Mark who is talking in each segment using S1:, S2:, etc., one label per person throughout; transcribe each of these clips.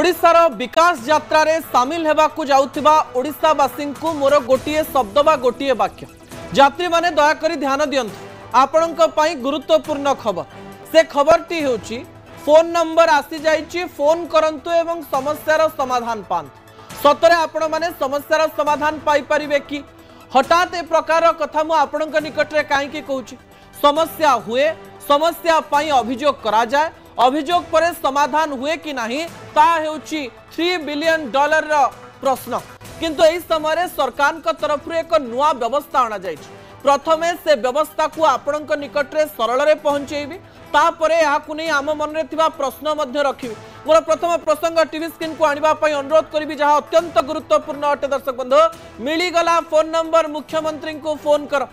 S1: ओडिशार विकास यात्रा रे सामिल हेबाकु जाउथिबा ओडिशावासी को मोर गोटे शब्द बा गोटे वाक्य यात्री माने दयाकरी ध्यान दियंतु आपणक पई गुरुत्वपूर्ण खबर से खबरटी होची फोन नंबर आसी जाइछि फोन करंतु एवं समस्यार समाधान पांतु सतरे आपण माने समस्यार समाधान पाई परिबे कि हठात ए प्रकार कथा मु आपणक निकट रे काहे कि कहूची समस्या हुए समस्या पाई अभियोग करा जाए अभियोग पर समाधान हुए कि नहीं ता हेउची $3 बिलियन प्रश्न किंतु एही समय सरकार का तरफ एक नुआ व्यवस्था आना जाइछि प्रथमे से व्यवस्था को आपणक निकट रे सरल रे पहुंचेबी तापरे याकु नै आम मन रे थिबा प्रश्न मध्य रखिबी मोर प्रथम प्रसंग टीवी स्क्रीन को आनिबा पई अनुरोध करिबी जहा अत्यंत गुरुत्वपूर्ण अटे दर्शक बंधु मिली गला फोन नंबर मुख्यमंत्री को फोन कर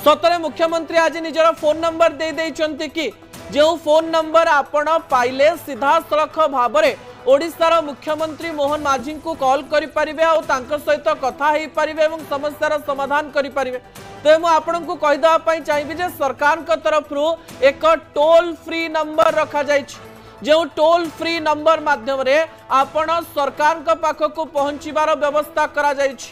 S1: सतरे मुख्यमंत्री आज निजर फोन नंबर दे देइचंती कि जो फोन नंबर आपण पाइले सीधा सड़क भाबरे ओडिशार मुख्यमंत्री मोहन माझी को कॉल करि परिबे और तांकर सहित कथा हेई परिबे एवं समस्यार समाधान करि परिबे तो मु आपन को कहि दवा पई चाहिबी जे सरकार का तरफ रु एक टोल फ्री नंबर रखा जाइछ जो टोल फ्री नंबर माध्यम रे आपण सरकार का पाख को पहुंचीबार व्यवस्था करा जाइछ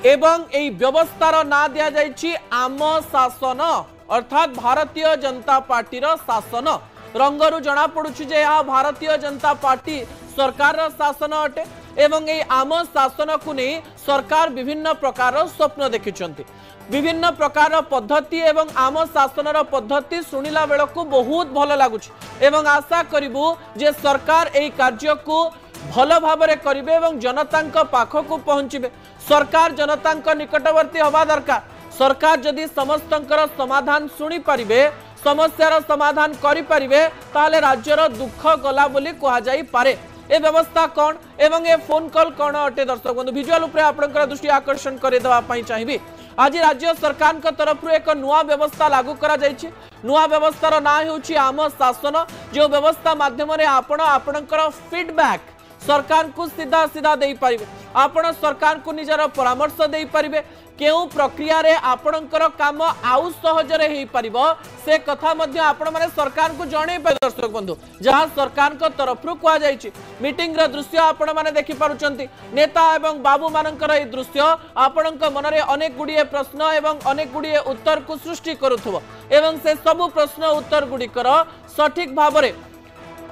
S1: एवं एई व्यवस्थार ना दिया जाइछि आम शासन अर्थात भारतीय जनता पार्टी शासन रंगरु जना पड़ुछि जे यह भारतीय जनता पार्टी सरकार शासन अटे एवं ए आम शासन को नहीं सरकार विभिन्न प्रकार स्वप्न देखिछंती विभिन्न प्रकार पद्धति एवं आम शासन पद्धति शुणिला बेल को बहुत भल लगुच एवं आशा करिबु जे सरकार ए कार्य को भल भाबरे करिवे एवं जनता पाख को पहुंचीबे सरकार जनता निकटवर्ती हवा दरकार सरकार जदि समस्तंकर समाधान शुणी पारिबे समस्यार समाधान करि पारिबे ताले राज्यर दुख गला बोली कहा जाई पारे ए व्यवस्था कौन एवं ए फोन कॉल कौन अटे दर्शक बंधु विजुअल उपरे आपनकर दृष्टि आकर्षण करे देवा पई चाहिबी आज राज्य सरकार का तरफ एक नुआ व्यवस्था लागू करा जाइछि नुआ व्यवस्थार ना हेउछि आम शासन जो व्यवस्था माध्यम रे आपण आपनकर फीडबैक सरकार को सीधा सीधा दे पारिबे आपण सरकार को निजर परामर्श दे पारिबे केउ प्रक्रिया रे आपणकर काम आउ सहजरे हेई परिबो से कथा मध्य आपण माने सरकार को जणे पे दर्शक बंधु जहां सरकार को तरफ रु कुआ जाइछि मीटिंग रे दृश्य आपण माने देखि पारुचंती नेता एवं बाबू मानकर ए दृश्य आपणक मन रे अनेक गुडिये प्रश्न एवं अनेक गुडिये उत्तर को सृष्टि करूथबो एवं से सब प्रश्न उत्तर गुडिकर सठिक भाबरे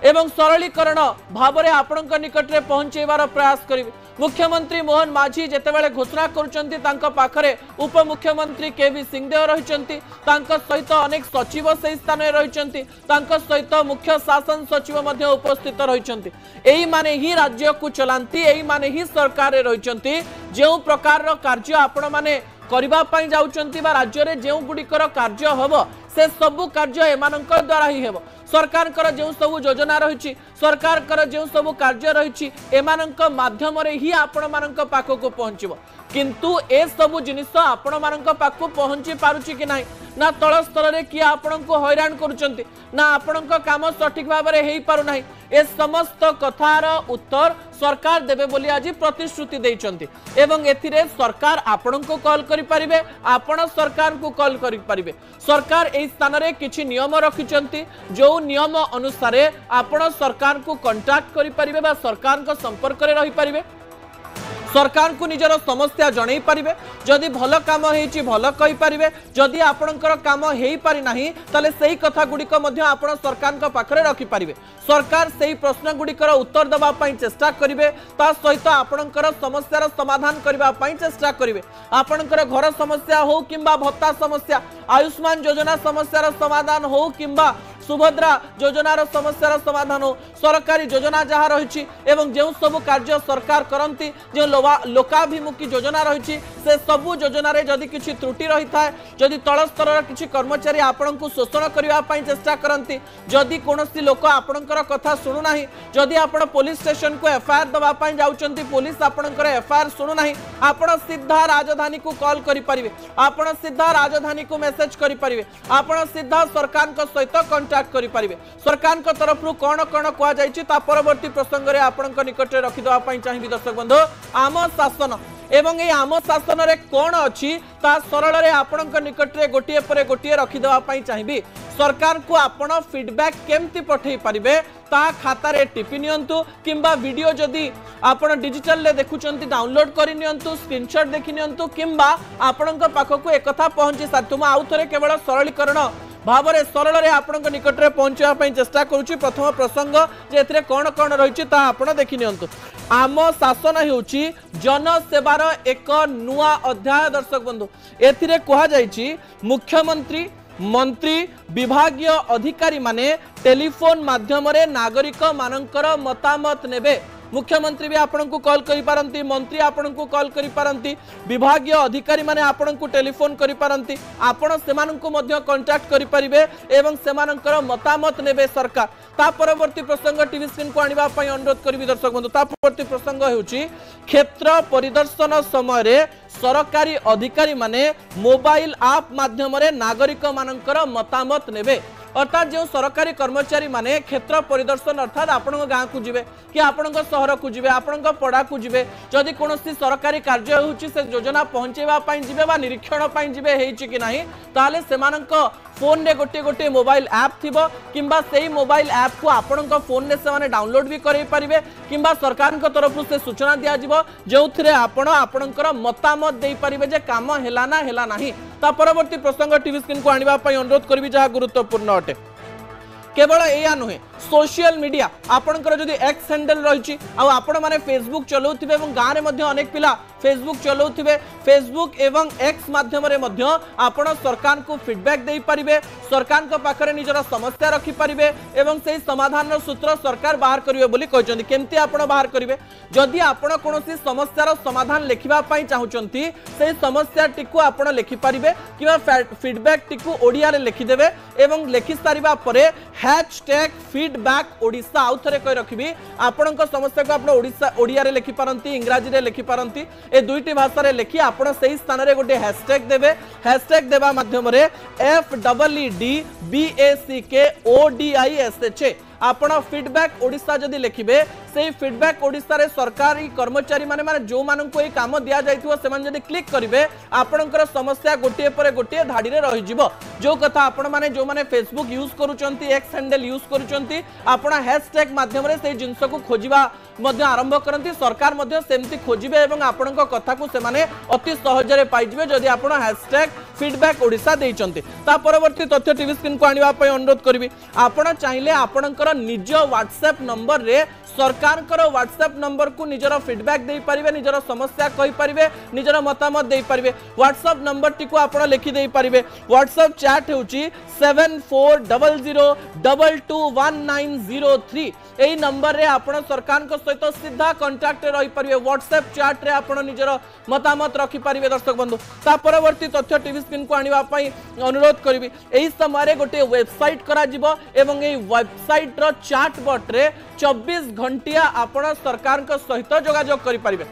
S1: एवं सरलीकरण भावरे आपणक निकट रे पहुंचेबार प्रयास करिवे मुख्यमंत्री मोहन माझी जेतेबेले घोषणा करुचंती तांका पाखरे उपमुख्यमंत्री केवी सिंहदेव रहिचंती तांका सहित अनेक सचिव से स्थान रे रहिचंती तांका सहित मुख्य शासन सचिव मध्ये उपस्थित रहिचंती एई माने ही राज्य को चलांती एई माने ही सरकार रे रहिचंती जे प्रकार रो कार्य आपण माने करिबा पई जाउचंती बा राज्य रे जे गुडिकर कार्य हबो से सबु कार्य एमानक द्वारा ही हेबो सरकार कर जो सब योजना रही सरकार कर जो सब कार्य रही एमानक माध्यम रे ही आपण मानक पाख को पहुंचबो किंतु ए सब जिनिस आपण मानक पाख पहुंची पारुची कि नाही ना तल स्तर रे कि आपण को हैरान करूचंती ना आपण को काम सठिक भाव रे हेई पारु नाही ए समस्त कथार उत्तर सरकार देबे बोली आज प्रतिश्रुति देइचंती एवं एथिरे सरकार आपण को कॉल करि परिबे आपण सरकार को कॉल करि परिबे सरकार ए स्थान रे किछि नियम रखिचंती जो नियम अनुसार आपण सरकार को कांटेक्ट करि परिबे बा सरकार को संपर्क रे रहि परिबे सरकार को निजर समस्या जणई पारिबे जदि भल काम हेछि भल कहि पारिबे जदि आपणकर काम हेई पारि नाही तले सेही कथा गुडिक मध्ये आपण सरकार का पाखरे रखि पारिबे सरकार सेही प्रश्न गुडिकर उत्तर दबा पई चेष्टा करिवे ता सहित आपणकर समस्यार समाधान करबा पई चेष्टा करिवे आपणकर घर समस्या हो किंबा भत्ता समस्या आयुष्मान योजना समस्यार समाधान हो किंबा सुभद्रा योजनार समस्यार समाधान हो सरकारी योजना जहाँ रही एवं जो सब कार्य सरकार करती जो लोकाभिमुखी योजना रही से सबू योजना रे जदि किसी त्रुटि रही था जदि तल स्तर किसी कर्मचारी आपण को शोषण करने चेष्टा करती जदि कौन लोक आपणकर कथा शुणुना जदि आपण पुलिस स्टेशन को एफआईआर दवाई जाऊँच पुलिस आपणकर एफआईआर शुणुना आपण सीधा राजधानी को कॉल करें आपण सीधा राजधानी को मेसेज करें आपण सीधा सरकार सहित कंटाक्ट कंटाक्ट करि परिबे सरकार को तरफ रु कोन कोन कुआ जायछि ता परवर्ती प्रसंग रे आपनक निकट रे रखि दवा पई चाहिबि दर्शक बंधु आम शासन एवं ये आम शासन रे कोन अछि ता सरल रे आपनक निकट रे गोटिए परे गोटिए रखि दवा पई चाहिबि सरकार को आपण फीडबैक केमती पठेई परिबे ता खाता रे टिपि नियंतु किंबा वीडियो जदी आपण डिजिटल ले देखुचंती डाउनलोड करि नियंतु स्क्रीनशॉट देखि नियंतु किंबा आपनक पाखकु एकथा पहुंची साथुम आउ थरे केवल सरलीकरण भावरे सरल रे आपनक निकट रे पहुंचवा पई चेष्टा करूची प्रथम प्रसंग जे एथरे कोन कोन रहिछि ता आपण देखि नियंतु आम शासन हेउची जनसेवार एक नुआ अध्याय दर्शक बंधु एथिरे कहा जायछि मुख्यमंत्री मंत्री विभागीय अधिकारी माने टेलीफोन माध्यम रे नागरिक मानकर मतामत नेबे मुख्यमंत्री भी आपन को कॉल करि पारंती मंत्री आपन को कॉल करि पारंती विभागीय अधिकारी माने आपन को टेलीफोन करि पारंती आपन सेमान को मध्य कांटेक्ट करि परिबे एवं सेमानकर मतामत नेबे सरकार ता परवर्ती प्रसंग टीवी स्क्रीन को आनिबा पई अनुरोध करिवि दर्शक बंधु ता परवर्ती प्रसंग हेउची क्षेत्र परिदर्शन समय रे सरकारी अधिकारी माने मोबाइल ऐप माध्यम रे नागरिक मानकर मतामत नेबे अर्थात जो सरकारी कर्मचारी माने क्षेत्र परिदर्शन अर्थात आपण गाँव को जीवे कि आपण सहर को जीवे आपण पड़ा को जीवे जदि कौन सरकारी कार्य होची से योजना पहुंचेवा पाई जीवे बा निरीक्षण पाई जीवे हेची कि नाही ताले सेमानक फोन रे गोटे गोटे मोबाइल ऐप थिबो किंबा सेही मोबाइल ऐप को आपण फोन रे से माने डाउनलोड भी करै परिबे किंबा सरकार को तरफ से सूचना दिया जिवो जोथिरे आपण आपणकर मतामत देई परिबे जे काम हेला ना हेला नाही ता परवर्ती प्रसंग टीवी स्क्रीन को आनिबा पई अनुरोध करबी जहा गुरुत्वपूर्ण अटे केवल एया नुहे सोशल मीडिया आपणकर जदि एक्स हैंडल रही आपण माने फेसबुक चलाउथिबे एवं गाँव रे मध्य अनेक पिला फेसबुक चलाउथिबे फेसबुक एवं एक्स माध्यम रे मध्य आपण सरकार को फीडबैक देई परिबे सरकार को पाखरे निजर समस्या रखि परिबे एवं सेही समाधान रो सूत्र सरकार बाहर करिवे बोली कहचंती केमती आपण बाहर करिवे जदि आपण कोनोसी समस्यार समाधान लेखिबा पई चाहुचंती सेही समस्या टिकु आपण लेखि परिबे किबा फीडबैक टिकु ओडिया रे लेखि देबे एवं लेखि सारिबा परे #फीडबैक ओडिशा आउ थरे कहि रखिबी आपणक समस्या को आपण ओडिशा ओडिया रे लेखि पारंती इंग्रजी रे लेखि पारंती ए दुईटी भाषा रे लेखि आपण सेही स्थान रे गोटे हैशटैग देबे हैशटैग देबा माध्यम रे FEEDBACKODISH आपण फीडबैक ओडिशा जदि लिखिबे से फीडबैक ओडिशा रे सरकारी कर्मचारी माने माने जो मानन को ए काम दिया जाइथिबो से मान जदि क्लिक करिवे आपणकर समस्या गोटिए परे गोटिए धाडी रे रहि जिवो जो कथा आपण माने जो माने फेसबुक यूज करूचंती एक्स हैंडल यूज करूचंती आपण हैशटैग माध्यम रे से जिंस को खोजिबा मध्य आरंभ करंती सरकार मध्य सेमती खोजिबे एवं आपणक कथा को से माने अति सहज रे पाइ जिवे जदि आपण हैशटैग फीडबैक ओडिशा देइचंती ता परवर्ती तथ्य टीवी स्क्रीन को आनिबा पय अनुरोध करबी आपण चाहिले आपणकर निज व्हाट्सएप नंबर रे सरकार व्हाट्सएप नंबर को निजर फीडबैक दे पारिबे निजर समस्या कहि पारिबे निजर मतामत दे पारिबे व्हाट्सएप नंबर टी को आपण लिखि दे पारिबे व्हाट्सएप चैट होची 7400221903 एई नंबर रे आपण सरकार को सहित सीधा कांटेक्ट रहि पारिबे व्हाट्सएप चैट रे आपण निजर मतामत रखि पारिबे दर्शक बंधु ता परवर्ती तथ्य टीवी स्क्रीन को आनिबा पई अनुरोध करबी एई समय रे गोटे वेबसाइट करा जिवो एवं एई वेबसाइट रो चैट बॉट रे 24 घंटिया आपण सरकार को सहित जोगाजोग करि पारिबे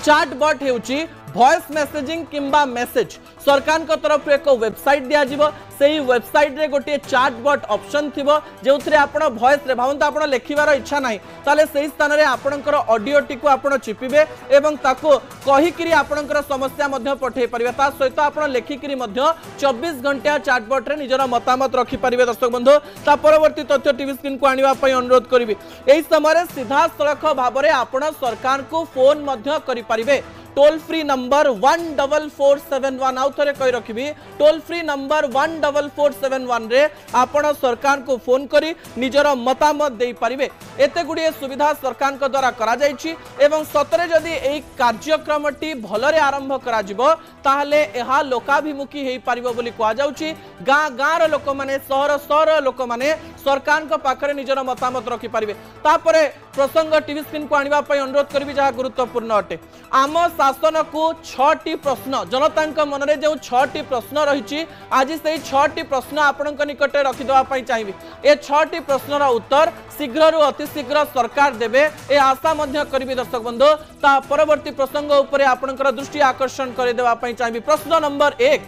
S1: चैट बॉट हेउची वॉइस मेसेजिंग किंबा मेसेज सरकार को तरफ एक वेबसाइट दिया जिवो सेही वेबसाइट रे गोटे चैट बॉट ऑप्शन थिबो जेउथरे आपण वॉइस रे भावंत आपण लेखिबार इच्छा नाही ताले सेही स्थान रे आपणकर ऑडियो टिकु आपण चिपिबे एवं ताको कहि किरी आपणकर समस्या मध्य पठे परिबे ता सहित आपण लेखि किरी मध्य 24 घंटा चैट बॉट रे निजर मतामत रखि परिबे दर्शक बंधु ता परवर्ती तथ्य टीवी स्क्रीन को आनिबा पई अनुरोध करबी एही समय सीधा सड़क भाबरे आपण सरकार को फोन मध्य करि परिबे टोल फ्री नंबर 14471 आउ थरे कहि रखिबी टोल फ्री नंबर 14471 रे आपण सरकार को फोन करी निजर मतामत दे पारिबे एते गुडी सुविधा सरकार को द्वारा करा जायछि एवं सतरे जदि एई कार्यक्रमटी भलरे आरंभ करा जिवो ताहले एहा लोकाभिमुखी हेई पारिबो बोली कोआ जाउछि गां गांर लोक माने शहर शहर लोक माने सरकार को पाखरे निजर मतामत रखि पारिबे तापरे प्रसंग टीवी स्क्रीन को आनिबा पई अनुरोध करबी जहा गुरुत्वपूर्ण अटे आम शासन को 6टी प्रश्न जनता मन में जो 6टी प्रश्न रही आज से 6टी प्रश्न आपण निकट रखिदेवाई चाहिए ए 6टी प्रश्नर उत्तर शीघ्र अति शीघ्र सरकार देवे ए आशा करी दर्शक बंधु ता परवर्ती प्रसंग उपरे आपणकर दृष्टि आकर्षण करदेवाई चाहिए प्रश्न नंबर 1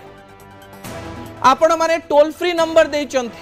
S1: आपण माने टोल फ्री नंबर देइचंती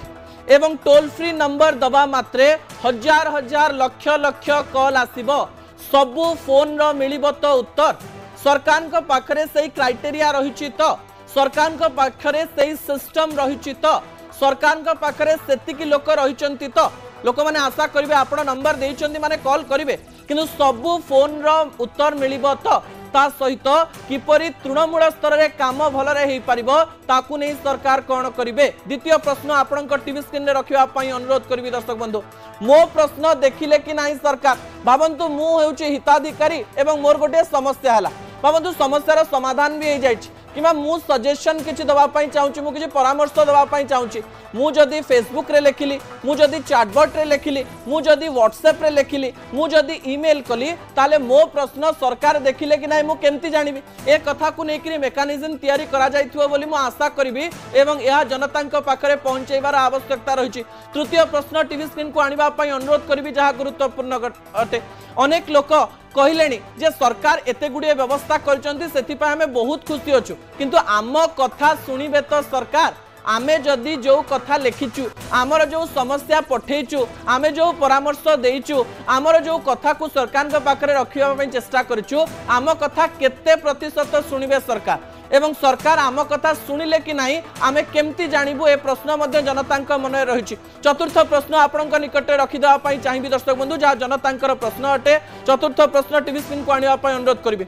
S1: एवं टोल फ्री नंबर दबा मात्रे हजार हजार लक्ष लक्ष कॉल आसीबो सबु फोन रो मिलिबो तो उत्तर सरकार को पाखरे सही क्राइटेरिया रहिछि तो सरकार को पाखरे सही सिस्टम रहिछि तो सरकार को पाखरे सेतिकी लोक रहिचंती तो लोक माने आशा करिवे आपण नंबर देइचंती माने कॉल करिवे किंतु सबु फोन रो उत्तर मिलिबो तो ता सहित किपरि तृणमूल स्तर रे काम भलरे हेई परिबो ताकू नै सरकार कोन करिवे। द्वितीय प्रश्न आपणक टीवी स्क्रीन रे रखिबा पई अनुरोध करबी दर्शक बंधु मो प्रश्न देखिले कि नाही सरकार भावंतु मु हेउची हिताधिकारी एवं मोर गोटे समस्या हला भावंतु समस्यार समाधान भी हो जाए कि मु सजेशन किसी दवाई चाहूँ मुझे परामर्श दवाई चाहूँ मुझे फेसबुक रे लिखिली मुझे चैटबॉट रे लिखिली मुझे व्हाट्सएप रे लिखिली मुझे ईमेल कली ताले मो प्रश्न सरकार देखिले कि नहीं मुझे जानिबी ए कथा को लेकर मेकानिज्म तैयारी करा जाइथिबो बोली मु आशा करिबी एवं यह जनता पाखरे पहुंचेबार आवश्यकता रही। तृतीय प्रश्न टीवी स्क्रीन को आनिबा पई अनुरोध करिबी जहाँ गुरुत्वपूर्ण अटे अनेक लोक कहले जे सरकार एते गुड़िए व्यवस्था कर बहुत खुशी अच्छु किंतु आम कथा शुणिबे तो सरकार आमे जदि जो कथा लिखिचु आमर जो समस्या पठेचु आमे जो परामर्श देइचु आमर जो कथा को सरकार के पाखरे रखिबा पई चेष्टा करिचु आम कथा केते प्रतिशत शुणिबे सरकार एवं सरकार आम कथा शुणिले कि नहीं आमे केमती जानिबु ए प्रश्न मध्य जनता मन रही। चतुर्थ प्रश्न आपणक निकट रखिदेवा पई चाहिबी दर्शक बंधु जहाँ जनता प्रश्न अटे। चतुर्थ प्रश्न टीवी स्क्रीन को आनिबा पई अनुरोध करिबे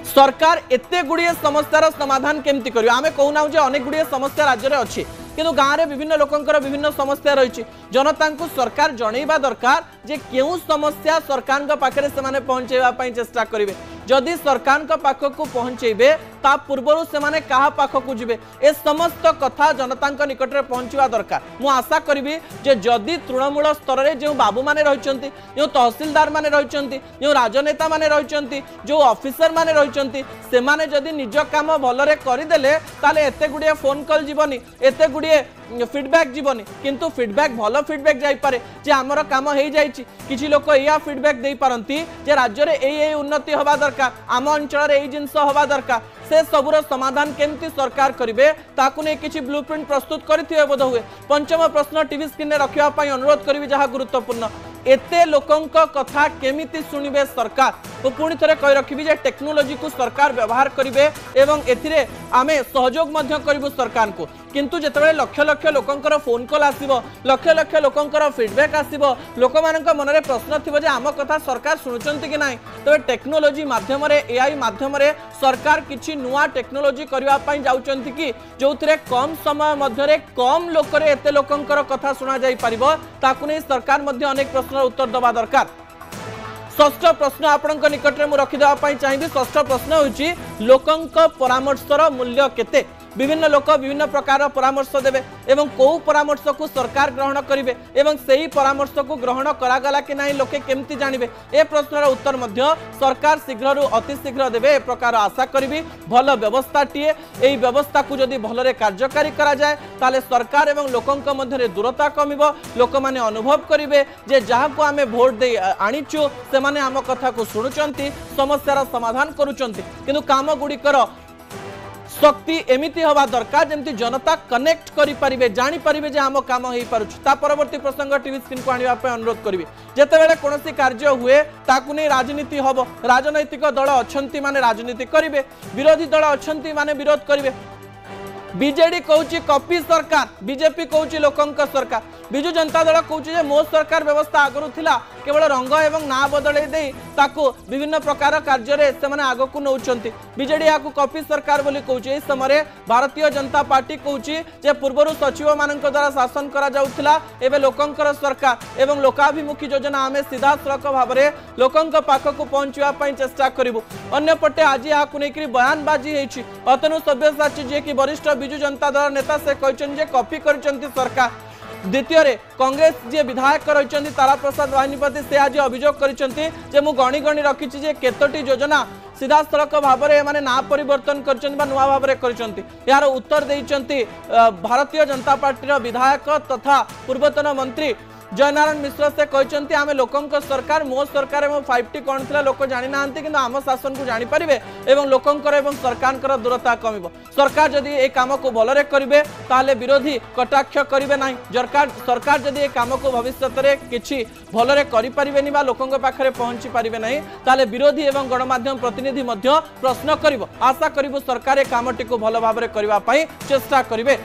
S1: सरकार एते गुड़िए समस्यार समाधान केमती करियो आमे कहूना जे अनेक गुड़िए समस्या राज्य में अच्छी किंतु गाँव में विभिन्न लोकंकर विभिन्न समस्या रही जनता को सरकार जनइबा दरकार जे केउ समस्या सरकार के पाखरे से माने पहुंचेबा पई चेष्टा करिवे जदि सरकार के पाखक पहुंचेबे ता पूर्वरु से माने कहा पाखक जिबे ए समस्त कथा जनता निकट में पहुंचवा दरकार। मु आशा करी जे जदि तृणमूल स्तर में जो बाबू माने रहिचंती जो तहसीलदार माने रहिचंती जो राजनेता माने रहिचंती जो ऑफिसर माने रहिचंती से माने जदि निज काम भलरे करिदेले ताले एते गुड़िए फोन कॉल जीवनी एते गुड़िए फीडबैक जीवनी किंतु फीडबैक भल फीडबैक जाई पारे जे हमर काम हो जाइछि किछि लोक या फीडबैक दे पारंती जे राज्य रे एई उन्नति होबा दरकार आम अंचल एई जिंस होबा दरकार से सबुर समाधान केमती सरकार करिवे ताकु ने किछि ब्लूप्रिंट प्रस्तुत करिथिबे बोध हुए। पंचम प्रश्न टीवी स्क्रीन रे रखिबा पई अनुरोध करिवि जहाँ गुरुत्वपूर्ण एते लोकंक कथा केमिति सुनिबे सरकार तो पुणी थे कही रखी जे टेक्नोलोजी को सरकार व्यवहार करेंगे एवं एथिरे आमे सहयोग मध्य करिवु सरकार को किंतु जेतेबेले लक्ष लक्ष लोकंकर फोन कॉल आसीबो लक्ष लक्ष लोकंकर फीडबैक आसीबो लोकमानंक मनरे प्रश्न थिबो जे आम कथा सरकार सुनुचंती कि नाही तबे टेक्नोलोजी माध्यम रे एआई माध्यम रे सरकार किछि नुआ टेक्नोलोजी करबा पई जाउचंती कि जोथिरे कम समय मध्य रे कम लोकरे एते लोकंकर कथा सुना जाई परिबो ताकु नै सरकार मध्य अनेक प्रश्नर उत्तर दबा दरकार। षष्ठ प्रश्न आपणक निकट में रखिदेवा चाहिए। षष्ठ प्रश्न होची लोकंक परामर्शर मूल्य केते विभिन्न लोक विभिन्न प्रकार परामर्श देवे एवं कौ परामर्श को सरकार ग्रहण करेंगे एवं सही परामर्श को ग्रहण करागला कि नहीं लोके केमती जानवे ए प्रश्नर उत्तर मध्य सरकार शीघ्र अति शीघ्र देवे ए प्रकार आशा करी भल व्यवस्था टीए यही व्यवस्था को जदि भलरे कार्यकारी करा जाए ताले सरकार एवं लोकंक मध्य दूरता कमिबो लोक माने अनुभव करेंगे जे जहाँ को आमे भोट दे आनीचु से माने आम कथा को शुणुचंती समस्यार समाधान करुचंती किंतु काम गुड़िकर शक्ति एमिति हवा दरकार जमती जनता कनेक्ट करि परिबे जानि परिबे जे आम काम होई पारुछ। ता परवर्ती प्रसंग टीवी स्क्रीन को आनिबा पे अनुरोध करिवे जेतेबेले कोनोसी कार्य हुए ताकु नै राजनीति हबो राजनैतिक दल अछंती माने राजनीति करिवे विरोधी दल अछंती माने विरोध करिवे बीजेडी कहूची कॉपी सरकार बीजेपी कहूची लोकंक सरकार बिजु जनता दल कहूची जे मो सरकार व्यवस्था आगरु थिला केवल रंग एवं ना बदले दे ताकू विभिन्न प्रकार कार्य से माने आग को नौचंती बीजेडी याकू कॉपी सरकार बोली कहूची ए समय भारतीय जनता पार्टी कहूची जे पूर्वरु सचिव मानक द्वारा शासन करा जाउथिला एबे लोकंकर सरकार एवं लोकाभिमुखी योजना आमे सीधा सड़क भाव में लोकंक पाखक पहुंचवा पई चेष्टा करिवु। अन्य पटे आज याकू नेकरी बयानबाजी हेछि अतनु सब्यसाची जे कि वरिष्ठ बिजु जनता दल नेता से कहछन जे कॉपी करचंती सरकार। द्वितीय रे कांग्रेस जे विधायक रहिचंती तारा प्रसाद वाहिनीपति से आज अभियोग करिसंती जे मु गणी गणी रखिछि जे केतोटी योजना सीधा सड़क भाव में ना परिवर्तन कर नुआ भाव में यार उत्तर देइचंती भारतीय जनता पार्टी विधायक तथा पूर्वतन मंत्री जयनारायण मिश्र से कहते आम लोकंक सरकार मो सरकार में 5T कौन थी लोक जानी ना कि आम शासन को जानीपारे और लोकंकर सरकार दूरता कम सरकार जदि ए काम को भलरे करेंगे ताले विरोधी कटाक्ष करेंगे ना सरकार जदि ए काम को भविष्य में किसी भलरे करें लोकों पाखे पहुंची पारे ना ताले विरोधी एवं गणमाध्यम प्रतिनिधि प्रश्न कर आशा करूँ सरकार ए कामटी को भल भाव में करने चेष्टा करेंगे।